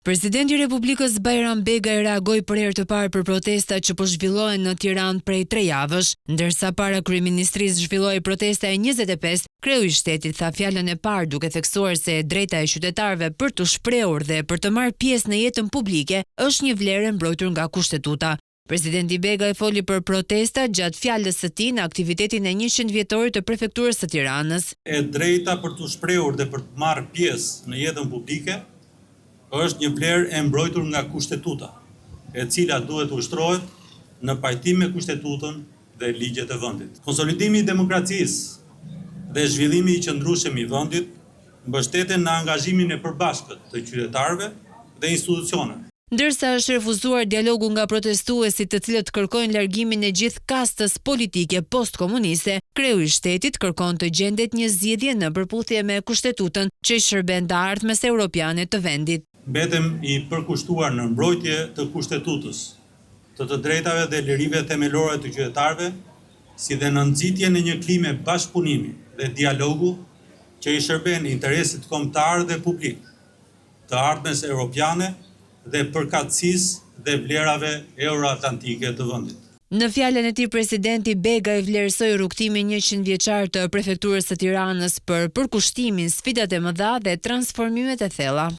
Presidenti i Republikës Bajram Begaj reagoi për herë të parë për protestat që po zhvillohen në Tiranë prej 3 javësh, ndërsa para kryeministrisë zhvilloi protesta e 25, kreu i shtetit tha fjalën e parë duke theksuar se drejta e qytetarëve për të shprehur dhe për të marrë pjesë në jetën publike është një vlerë e mbrojtur nga kushtetuta. Presidenti Begaj foli për protestat gjatë fjalës së tij në aktivitetin e 100 vjetorit të prefekturës së Tiranës. E drejta për të shprehur dhe për të marrë pjesë në jetën publike është një vlerë e mbrojtur nga kushtetuta, e cila duhet ushtrohet në pajtim me kustetutën dhe ligjet e vendit. Konsolidimi i demokracisë dhe zhvillimi i qëndrueshëm i vendit mbështeten në angazhimin e përbashkët të qytetarëve dhe institucioneve. Ndërsa është refuzuar dialogu nga protestuesit të cilët kërkojnë largimin e gjithë kastës politike postkomuniste, kreu i shtetit kërkon të gjendet një zgjidhje në përputhje me kushtetutën që i shërben të ardhmes europiane të vendit. Mbetem i përkushtuar në mbrojtje të kushtetutës, të drejtave dhe lirive themelore të qytetarëve, si dhe në nxitje në një klime bashkëpunimi dhe dialogu që i shërben interesit kombëtar dhe publik, të ardhmes europiane dhe përkatësisë dhe vlerave euroatlantike të vendit. Në fjalën e tij, presidenti Begaj vlerësoi rrugtimin 100 vjeçar të prefekturës së Tiranës për përkushtimin, sfidat e mëdha dhe transformimet e thella.